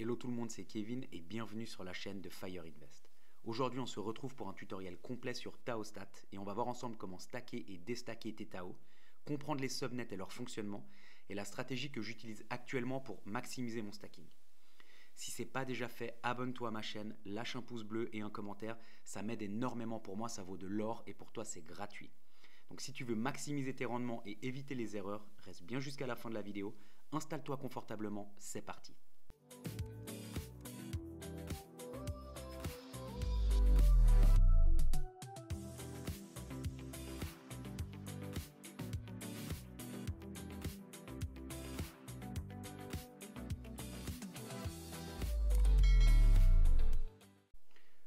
Hello tout le monde, c'est Kevin et bienvenue sur la chaîne de Fire Invest. Aujourd'hui, on se retrouve pour un tutoriel complet sur TaoStat et on va voir ensemble comment stacker et déstacker tes Tao, comprendre les subnets et leur fonctionnement et la stratégie que j'utilise actuellement pour maximiser mon stacking. Si ce n'est pas déjà fait, abonne-toi à ma chaîne, lâche un pouce bleu et un commentaire, ça m'aide énormément pour moi, ça vaut de l'or et pour toi c'est gratuit. Donc si tu veux maximiser tes rendements et éviter les erreurs, reste bien jusqu'à la fin de la vidéo, installe-toi confortablement, c'est parti.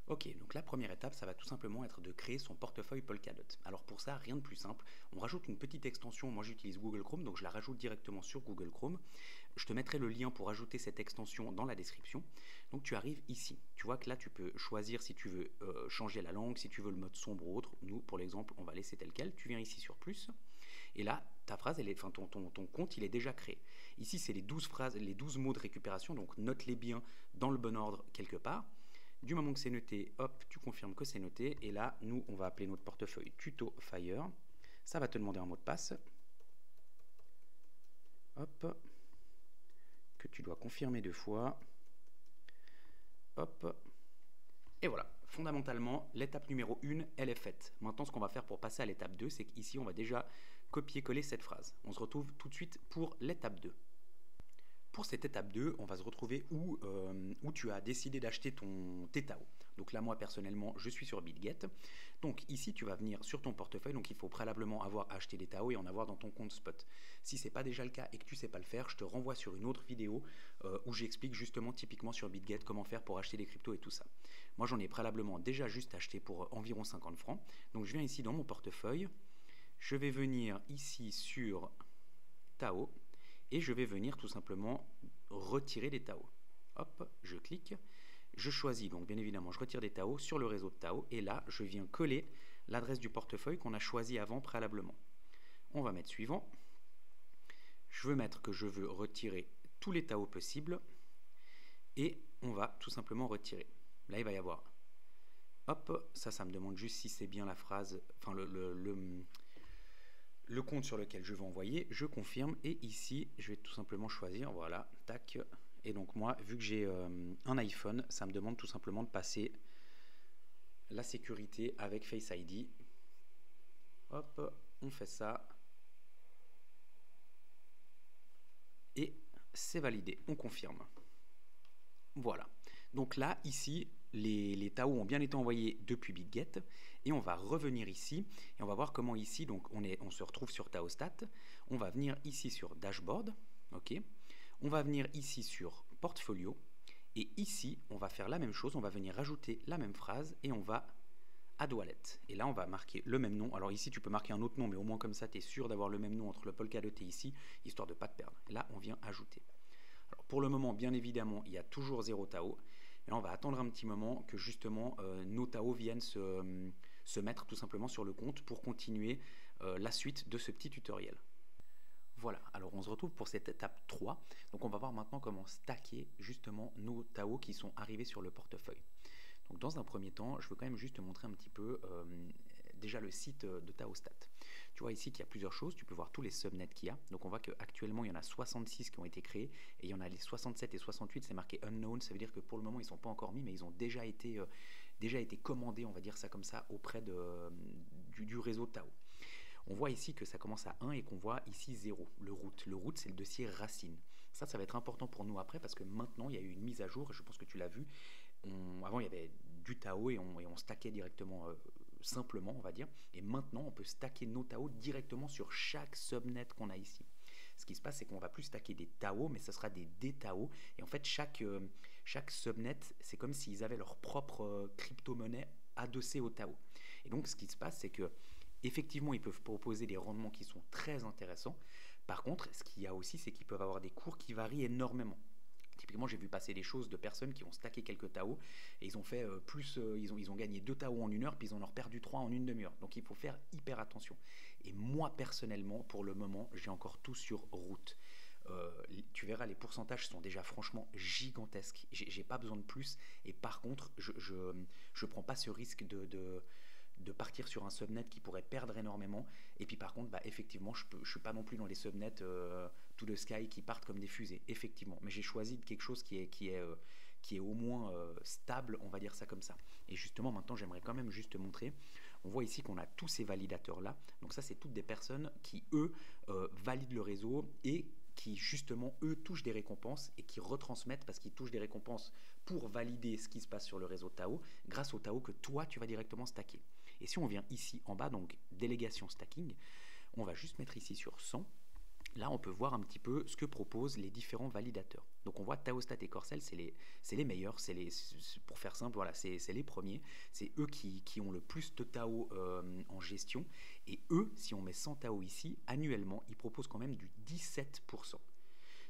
Ok, donc la première étape, ça va tout simplement être de créer son portefeuille Polkadot. Alors pour ça, rien de plus simple, on rajoute une petite extension, moi j'utilise Google Chrome, donc je la rajoute directement sur Google Chrome. Je te mettrai le lien pour ajouter cette extension dans la description. Donc tu arrives ici, tu vois que là tu peux choisir si tu veux changer la langue, si tu veux le mode sombre ou autre. Nous, pour l'exemple, on va laisser tel quel. Tu viens ici sur plus, et là, ta phrase, ton compte, il est déjà créé. Ici, c'est les 12 phrases, les 12 mots de récupération, donc note-les bien dans le bon ordre quelque part. Du moment que c'est noté, hop, tu confirmes que c'est noté. Et là, nous, on va appeler notre portefeuille Tuto Fire. Ça va te demander un mot de passe. Hop. Que tu dois confirmer 2 fois. Hop. Et voilà. Fondamentalement, l'étape numéro 1, elle est faite. Maintenant, ce qu'on va faire pour passer à l'étape 2, c'est qu'ici, on va déjà copier-coller cette phrase. On se retrouve tout de suite pour l'étape 2. Pour cette étape 2, on va se retrouver où tu as décidé d'acheter tes Tao. Donc là, moi, personnellement, je suis sur BitGet. Donc ici, tu vas venir sur ton portefeuille. Donc il faut préalablement avoir acheté des Tao et en avoir dans ton compte spot. Si ce n'est pas déjà le cas et que tu ne sais pas le faire, je te renvoie sur une autre vidéo où j'explique justement typiquement sur BitGet comment faire pour acheter des cryptos et tout ça. Moi, j'en ai préalablement déjà juste acheté pour environ 50 francs. Donc je viens ici dans mon portefeuille. Je vais venir ici sur Tao. Et je vais venir tout simplement retirer des Tao. Hop, je clique, je choisis, donc bien évidemment, je retire des Tao sur le réseau de Tao, et là, je viens coller l'adresse du portefeuille qu'on a choisi avant préalablement. On va mettre suivant. Je veux mettre que je veux retirer tous les Tao possibles, et on va tout simplement retirer. Là, il va y avoir, hop, ça me demande juste si c'est bien la phrase, enfin le compte sur lequel je veux envoyer, je confirme et ici je vais tout simplement choisir, voilà, tac, et donc moi vu que j'ai un iPhone, ça me demande tout simplement de passer la sécurité avec Face ID. Hop, on fait ça et c'est validé, on confirme. Voilà, donc là, ici, les Tao ont bien été envoyés depuis BitGet et on va revenir ici et on va voir comment ici, donc on se retrouve sur TaoStat, on va venir ici sur Dashboard, ok, on va venir ici sur Portfolio et ici, on va faire la même chose, on va venir rajouter la même phrase et on va Add Wallet. Et là, on va marquer le même nom. Alors ici, tu peux marquer un autre nom, mais au moins comme ça, tu es sûr d'avoir le même nom entre le Polkadot et ici, histoire de ne pas te perdre. Et là, on vient ajouter. Alors pour le moment, bien évidemment, il y a toujours 0 Tao. Et là, on va attendre un petit moment que justement nos Tao viennent se mettre tout simplement sur le compte pour continuer la suite de ce petit tutoriel. Voilà, alors on se retrouve pour cette étape 3. Donc on va voir maintenant comment stacker justement nos Tao qui sont arrivés sur le portefeuille. Donc dans un premier temps, je veux quand même juste te montrer un petit peu déjà le site de TaoStat. Tu vois ici qu'il y a plusieurs choses, tu peux voir tous les subnets qu'il y a. Donc on voit qu'actuellement il y en a 66 qui ont été créés et il y en a les 67 et 68, c'est marqué unknown, ça veut dire que pour le moment ils ne sont pas encore mis mais ils ont déjà été commandés, on va dire ça comme ça, auprès du réseau Tao. On voit ici que ça commence à 1 et qu'on voit ici 0, le root. Le root, c'est le dossier racine. Ça va être important pour nous après parce que maintenant, il y a eu une mise à jour, et je pense que tu l'as vu. Avant, il y avait du Tao et on stackait directement, simplement, on va dire. Et maintenant, on peut stacker nos Tao directement sur chaque subnet qu'on a ici. Ce qui se passe, c'est qu'on ne va plus stacker des Tao, mais ce sera des DTAO. Et en fait, chaque subnet, c'est comme s'ils avaient leur propre crypto-monnaie adossée au Tao. Et donc, ce qui se passe, c'est que effectivement, ils peuvent proposer des rendements qui sont très intéressants. Par contre, ce qu'il y a aussi, c'est qu'ils peuvent avoir des cours qui varient énormément. Typiquement, j'ai vu passer des choses de personnes qui ont stacké quelques Tao et ils ont fait ils ont gagné 2 Tao en 1 heure, puis ils en ont perdu 3 en une demi-heure. Donc il faut faire hyper attention. Et moi, personnellement, pour le moment, j'ai encore tout sur route. tu verras, les pourcentages sont déjà franchement gigantesques. J'ai pas besoin de plus. Et par contre, je prends pas ce risque de partir sur un subnet qui pourrait perdre énormément. Et puis par contre, bah, effectivement, je suis pas non plus dans les subnets to the sky qui partent comme des fusées, effectivement. Mais j'ai choisi quelque chose qui est au moins stable, on va dire ça comme ça. Et justement, maintenant, j'aimerais quand même juste te montrer. On voit ici qu'on a tous ces validateurs-là. Donc ça, c'est toutes des personnes qui, eux, valident le réseau et qui, justement, eux, touchent des récompenses et qui retransmettent parce qu'ils touchent des récompenses pour valider ce qui se passe sur le réseau Tao grâce au Tao que toi, tu vas directement stacker. Et si on vient ici en bas, donc délégation stacking, on va juste mettre ici sur 100. Là, on peut voir un petit peu ce que proposent les différents validateurs. Donc on voit Taostat et Corcel, c'est les meilleurs, pour faire simple, voilà, c'est les premiers. C'est eux qui ont le plus de Tao en gestion. Et eux, si on met 100 Tao ici, annuellement, ils proposent quand même du 17%.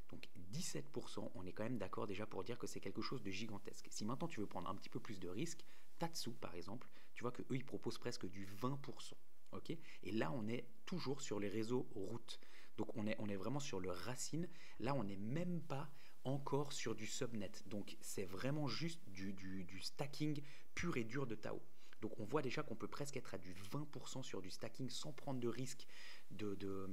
Donc 17%, on est quand même d'accord déjà pour dire que c'est quelque chose de gigantesque. Si maintenant tu veux prendre un petit peu plus de risques, Tatsu par exemple, tu vois qu'eux ils proposent presque du 20%. Okay, et là on est toujours sur les réseaux routes. Donc on est vraiment sur le racine. Là on n'est même pas encore sur du subnet. Donc c'est vraiment juste du stacking pur et dur de Tao. Donc on voit déjà qu'on peut presque être à du 20% sur du stacking sans prendre de risque de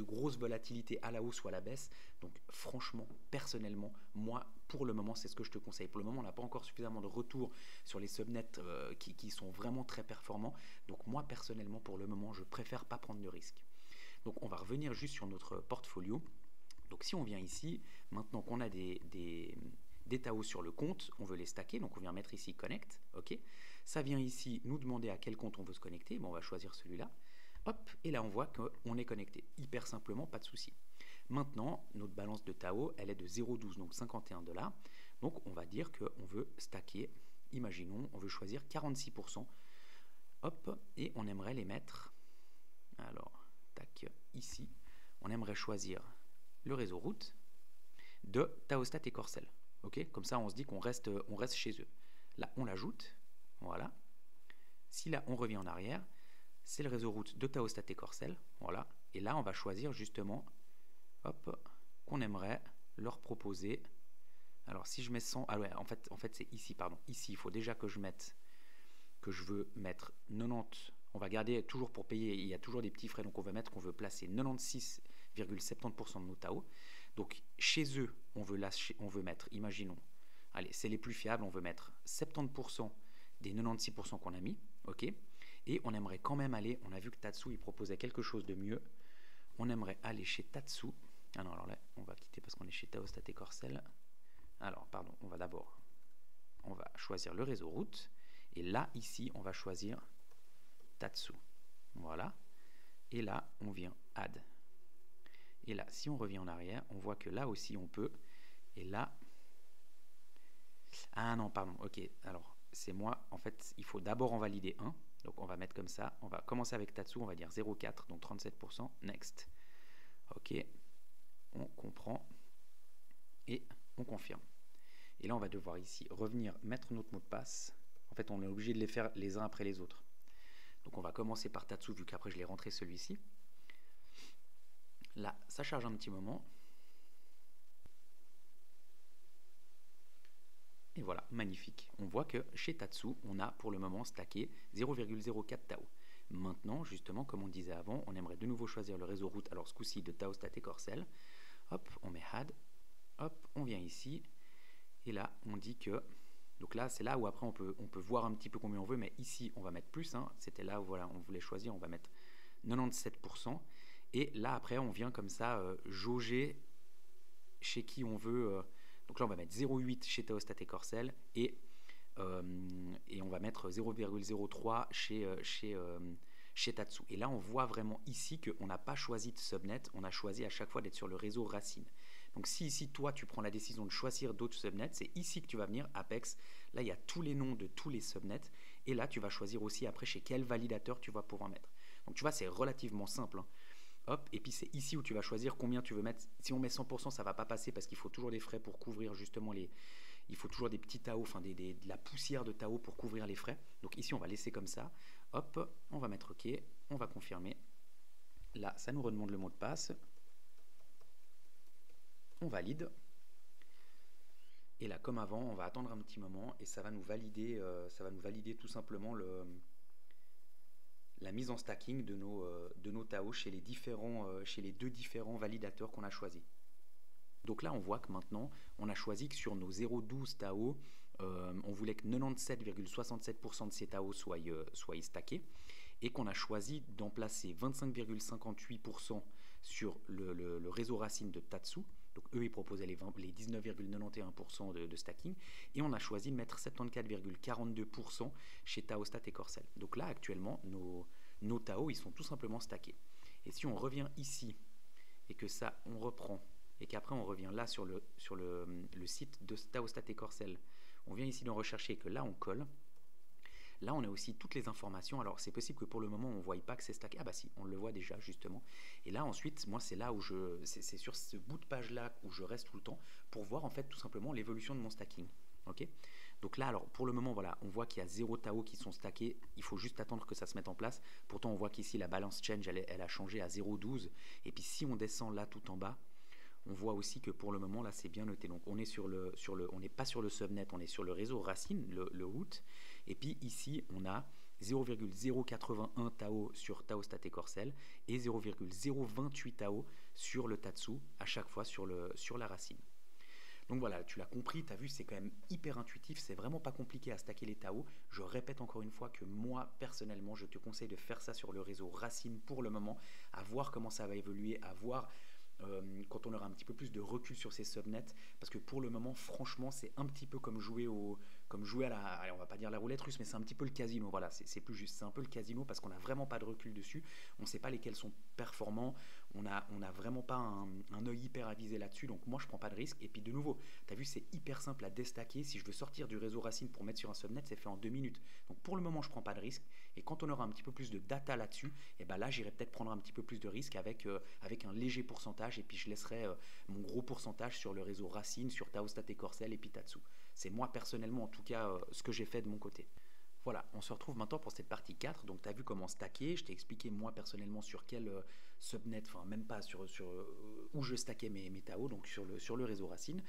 grosses volatilités à la hausse ou à la baisse. Donc franchement, personnellement, moi, pour le moment, c'est ce que je te conseille. Pour le moment, on n'a pas encore suffisamment de retours sur les subnets qui sont vraiment très performants. Donc moi, personnellement, pour le moment, je préfère pas prendre de risques. Donc on va revenir juste sur notre portfolio. Donc si on vient ici, maintenant qu'on a des Tao sur le compte, on veut les stacker, donc on vient mettre ici Connect, ok. Ça vient ici nous demander à quel compte on veut se connecter, bon, on va choisir celui-là, hop, et là on voit qu'on est connecté, hyper simplement, pas de souci. Maintenant, notre balance de Tao, elle est de 0,12, donc 51 $, donc on va dire qu'on veut stacker, imaginons, on veut choisir 46%, hop, et on aimerait les mettre, alors, tac, ici, on aimerait choisir le réseau route de Taostat et Corcel. Okay, comme ça, on se dit qu'on reste chez eux. Là, on l'ajoute. Voilà. Si là, on revient en arrière, c'est le réseau route de Taostat et Corcel. Voilà. Et là, on va choisir justement qu'on aimerait leur proposer. Alors, si je mets 100... Ah ouais, en fait c'est ici, pardon. Ici, il faut déjà que je veux mettre 90... On va garder toujours pour payer, il y a toujours des petits frais, donc on va mettre qu'on veut placer 96,70% de nos Tao. Donc chez eux, on veut mettre, imaginons, allez, c'est les plus fiables, on veut mettre 70% des 96% qu'on a mis, ok. Et on aimerait quand même aller, on a vu que Tatsu, il proposait quelque chose de mieux. On aimerait aller chez Tatsu. Ah non, alors là, on va quitter parce qu'on est chez Taostat et Corcel. Alors, pardon, on va choisir le réseau route. Et là, ici, on va choisir Tatsu. Voilà. Et là, on vient add. Et là, si on revient en arrière, on voit que là aussi on peut. Et là... Ah non, pardon, ok. Alors, c'est moi. En fait, il faut d'abord en valider un. Donc, on va mettre comme ça. On va commencer avec Tatsu. On va dire 0,4, donc 37%. Next. Ok. On comprend. Et on confirme. Et là, on va devoir ici revenir mettre notre mot de passe. En fait, on est obligé de les faire les uns après les autres. Donc, on va commencer par Tatsu, vu qu'après, je l'ai rentré celui-ci. Là, ça charge un petit moment. Et voilà, magnifique. On voit que chez Tatsu, on a pour le moment stacké 0,04 Tao. Maintenant, justement, comme on disait avant, on aimerait de nouveau choisir le réseau route, alors ce coup-ci de Taostat et Corcel. Hop, on met add. Hop, on vient ici. Et là, on dit que... Donc là, c'est là où après, on peut voir un petit peu combien on veut, mais ici, on va mettre plus. Hein. C'était là où voilà, on voulait choisir, on va mettre 97%. Et là, après, on vient comme ça jauger chez qui on veut. Donc là, on va mettre 0,8 chez Taostat et Corcel et on va mettre 0,03 chez Tatsu. Et là, on voit vraiment ici qu'on n'a pas choisi de subnet, on a choisi à chaque fois d'être sur le réseau racine. Donc si ici, toi, tu prends la décision de choisir d'autres subnets, c'est ici que tu vas venir, Apex. Là, il y a tous les noms de tous les subnets. Et là, tu vas choisir aussi après chez quel validateur tu vas pouvoir mettre. Donc tu vois, c'est relativement simple. Hein. Hop, et puis c'est ici où tu vas choisir combien tu veux mettre. Si on met 100%, ça ne va pas passer parce qu'il faut toujours des frais pour couvrir justement les... Il faut toujours des petits Tao, enfin de la poussière de Tao pour couvrir les frais. Donc ici, on va laisser comme ça. Hop, on va mettre OK, on va confirmer. Là, ça nous redemande le mot de passe. on valide. Et là, comme avant, on va attendre un petit moment et ça va nous valider tout simplement la mise en stacking de nos TAO chez les deux différents validateurs qu'on a choisis. Donc là, on voit que maintenant, on a choisi que sur nos 0,12 TAO, on voulait que 97,67% de ces TAO soient stackés et qu'on a choisi d'en placer 25,58% sur le réseau racine de Tatsu. Donc eux, ils proposaient les 19,91% de stacking. Et on a choisi de mettre 74,42% chez Taostat et Corcel. Donc là, actuellement, nos TAO, ils sont tout simplement stackés. Et si on revient ici, et que ça, on reprend, et qu'après on revient là sur le site de Taostat et Corcel, on vient ici dans rechercher, et que là, on colle. Là, on a aussi toutes les informations. Alors, c'est possible que pour le moment, on ne voit pas que c'est stacké. Ah bah si, on le voit déjà, justement. Et là, ensuite, moi, c'est là où c'est sur ce bout de page-là où je reste tout le temps pour voir, en fait, tout simplement l'évolution de mon stacking. Ok. Donc là, alors, pour le moment, voilà, on voit qu'il y a 0 TAO qui sont stackés. Il faut juste attendre que ça se mette en place. Pourtant, on voit qu'ici, la balance change, elle a changé à 0,12. Et puis, si on descend là, tout en bas, on voit aussi que pour le moment, là, c'est bien noté. Donc, on est on n'est pas sur le subnet, on est sur le réseau racine, le root. Et puis ici, on a 0,081 TAO sur Taostat et Corcel et 0,028 TAO sur le Tatsu, à chaque fois sur la racine. Donc voilà, tu l'as compris, tu as vu, c'est quand même hyper intuitif, c'est vraiment pas compliqué à stacker les TAO. Je répète encore une fois que moi, personnellement, je te conseille de faire ça sur le réseau racine pour le moment, à voir comment ça va évoluer, à voir quand on aura un petit peu plus de recul sur ces subnets, parce que pour le moment, franchement, c'est un petit peu comme jouer à la, allez, on va pas dire la roulette russe, mais c'est un petit peu le casino. Voilà, c'est plus juste, c'est un peu le casino parce qu'on n'a vraiment pas de recul dessus. On ne sait pas lesquels sont performants. On a vraiment pas un œil hyper avisé là-dessus. Donc moi, je prends pas de risque. Et puis de nouveau, tu as vu, c'est hyper simple à déstacker. Si je veux sortir du réseau racine pour mettre sur un subnet, c'est fait en 2 minutes. Donc pour le moment, je prends pas de risque. Et quand on aura un petit peu plus de data là-dessus, et ben là, j'irai peut-être prendre un petit peu plus de risque avec un léger pourcentage. Et puis je laisserai mon gros pourcentage sur le réseau racine, sur Taostat et Corcel et puis Tatsu. C'est moi personnellement en tout cas ce que j'ai fait de mon côté. Voilà, on se retrouve maintenant pour cette partie 4. Donc tu as vu comment stacker, je t'ai expliqué moi personnellement sur quel subnet, enfin même pas sur où je stackais mes TAO, donc sur le réseau racine.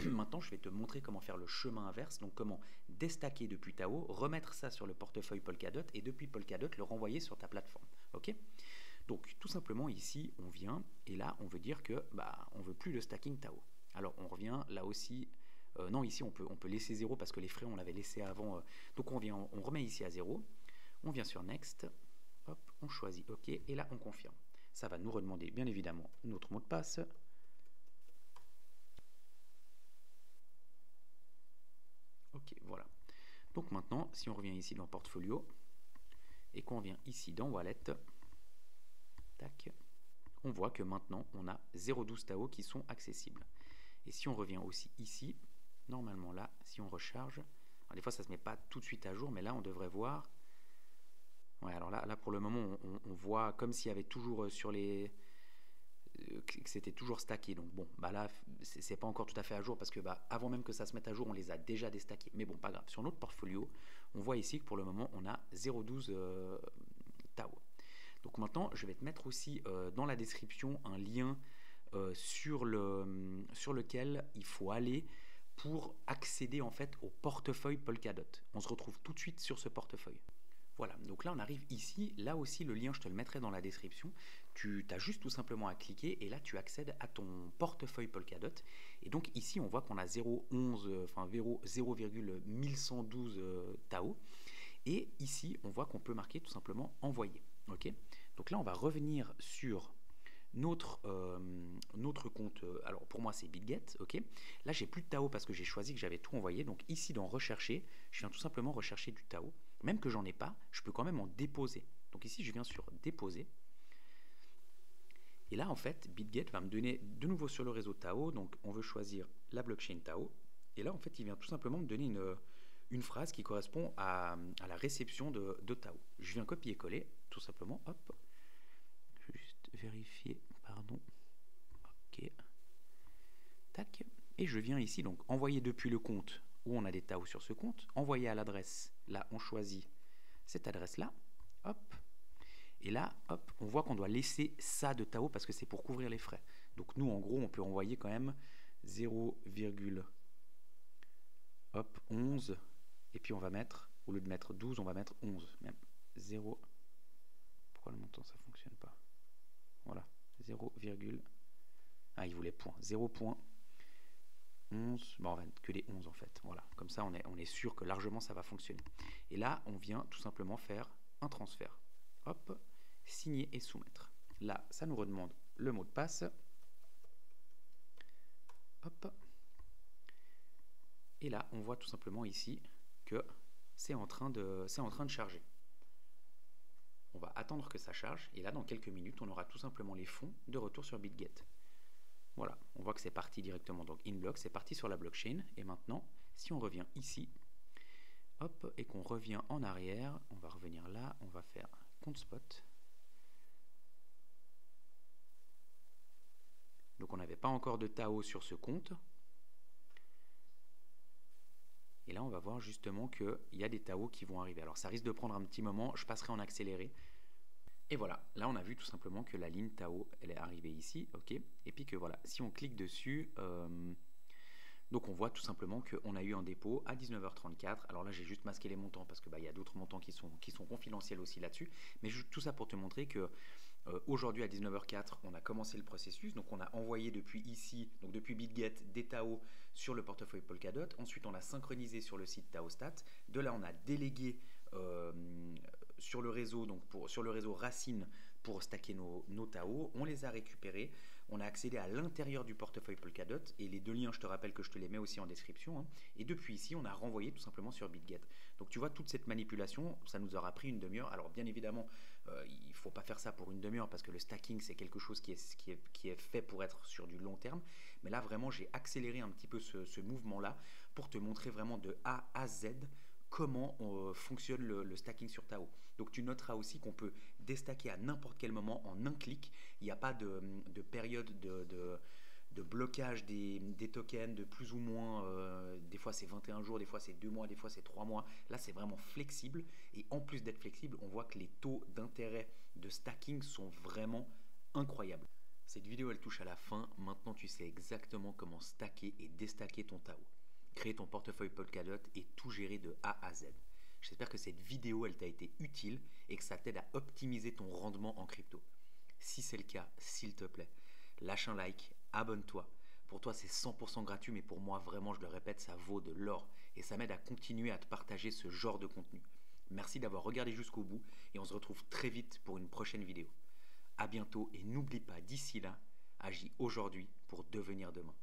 Maintenant je vais te montrer comment faire le chemin inverse, donc comment déstacker depuis TAO, remettre ça sur le portefeuille Polkadot et depuis Polkadot le renvoyer sur ta plateforme. Ok ? Donc tout simplement ici on vient et là on veut dire que on veut plus de stacking TAO. Alors on revient là aussi. Non, ici on peut laisser 0 parce que les frais on l'avait laissé avant. Donc on remet ici à 0. On vient sur Next. Hop, on choisit OK. Et là on confirme. Ça va nous redemander bien évidemment notre mot de passe. OK, voilà. Donc maintenant, si on revient ici dans Portfolio et qu'on vient ici dans Wallet, tac, on voit que maintenant on a 0,12 TAO qui sont accessibles. Et si on revient aussi ici, normalement là, si on recharge, alors des fois ça ne se met pas tout de suite à jour, mais là on devrait voir. Ouais, alors là pour le moment on voit comme s'il y avait toujours sur les que c'était toujours stacké. Donc bon, là c'est pas encore tout à fait à jour parce que avant même que ça se mette à jour, on les a déjà déstackés. Mais bon, pas grave. Sur notre portfolio, on voit ici que pour le moment on a 0,12 TAO. Donc maintenant, je vais te mettre aussi dans la description un lien sur lequel il faut aller pour accéder en fait au portefeuille Polkadot. On se retrouve tout de suite sur ce portefeuille. Voilà, donc là on arrive ici, là aussi le lien je te le mettrai dans la description, tu as juste tout simplement à cliquer et là tu accèdes à ton portefeuille Polkadot et donc ici on voit qu'on a 0,1112 TAO et ici on voit qu'on peut marquer tout simplement envoyer. Ok, donc là on va revenir sur notre compte, alors pour moi c'est BitGet, ok. Là j'ai plus de TAO parce que j'ai choisi que j'avais tout envoyé, donc ici dans rechercher, je viens tout simplement rechercher du TAO, même que j'en ai pas, je peux quand même en déposer. Donc ici je viens sur déposer, et là en fait BitGet va me donner de nouveau sur le réseau TAO, donc on veut choisir la blockchain TAO, et là en fait il vient tout simplement me donner une phrase qui correspond à la réception de TAO. Je viens copier-coller, tout simplement, hop, juste vérifier, pardon, ok, tac, et je viens ici, donc envoyer depuis le compte où on a des TAO sur ce compte, envoyer à l'adresse, là on choisit cette adresse-là, hop, et là, hop, on voit qu'on doit laisser ça de TAO parce que c'est pour couvrir les frais. Donc nous, en gros, on peut envoyer quand même 0,11, et puis on va mettre, au lieu de mettre 12, on va mettre 11, même 0. Pourquoi le montant ça fonctionne pas? Voilà, 0, ah, il voulait point, 0,11, bon, on va mettre que les 11 en fait, voilà, comme ça on est sûr que largement ça va fonctionner. Et là, on vient tout simplement faire un transfert. Hop, signer et soumettre. Là, ça nous redemande le mot de passe. Hop. Et là, on voit tout simplement ici que c'est en train de charger. On va attendre que ça charge, et là, dans quelques minutes, on aura tout simplement les fonds de retour sur BitGet. Voilà, on voit que c'est parti directement, donc InBlock, c'est parti sur la blockchain. Et maintenant, si on revient ici, hop, et qu'on revient en arrière, on va revenir là, on va faire compte spot. Donc on n'avait pas encore de Tao sur ce compte. Et là, on va voir justement qu'il y a des Tao qui vont arriver. Alors ça risque de prendre un petit moment, je passerai en accéléré. Et voilà, là on a vu tout simplement que la ligne Tao, elle est arrivée ici, ok. Et puis que voilà, si on clique dessus, donc on voit tout simplement qu'on a eu un dépôt à 19h34. Alors là, j'ai juste masqué les montants parce que y a d'autres montants qui sont confidentiels aussi là-dessus. Mais tout ça pour te montrer que aujourd'hui à 19h04, on a commencé le processus. Donc on a envoyé depuis ici, donc depuis BitGet, des Tao sur le portefeuille Polkadot. Ensuite, on a synchronisé sur le site TaoStat. De là, on a délégué sur le réseau, donc sur le réseau Racine pour stacker nos Tao. On les a récupérés. On a accédé à l'intérieur du portefeuille Polkadot, et les deux liens, je te rappelle que je te les mets aussi en description, hein. Et depuis ici, on a renvoyé tout simplement sur BitGet. Donc tu vois, toute cette manipulation, ça nous aura pris une demi-heure. Alors bien évidemment, il ne faut pas faire ça pour une demi-heure parce que le stacking, c'est quelque chose qui est fait pour être sur du long terme. Mais là, vraiment, j'ai accéléré un petit peu ce mouvement-là pour te montrer vraiment de A à Z comment fonctionne le stacking sur Tao. Donc tu noteras aussi qu'on peut déstacker à n'importe quel moment en un clic. Il n'y a pas de période de blocage des tokens de plus ou moins, des fois c'est 21 jours, des fois c'est 2 mois, des fois c'est 3 mois. Là c'est vraiment flexible, et en plus d'être flexible, on voit que les taux d'intérêt de stacking sont vraiment incroyables. Cette vidéo elle touche à la fin. Maintenant tu sais exactement comment stacker et déstacker ton Tao, créer ton portefeuille Polkadot et tout gérer de A à Z. J'espère que cette vidéo elle t'a été utile et que ça t'aide à optimiser ton rendement en crypto. Si c'est le cas, s'il te plaît, lâche un like, abonne-toi. Pour toi c'est 100% gratuit, mais pour moi vraiment, je le répète, ça vaut de l'or et ça m'aide à continuer à te partager ce genre de contenu. Merci d'avoir regardé jusqu'au bout et on se retrouve très vite pour une prochaine vidéo. A bientôt, et n'oublie pas d'ici là, agis aujourd'hui pour devenir demain.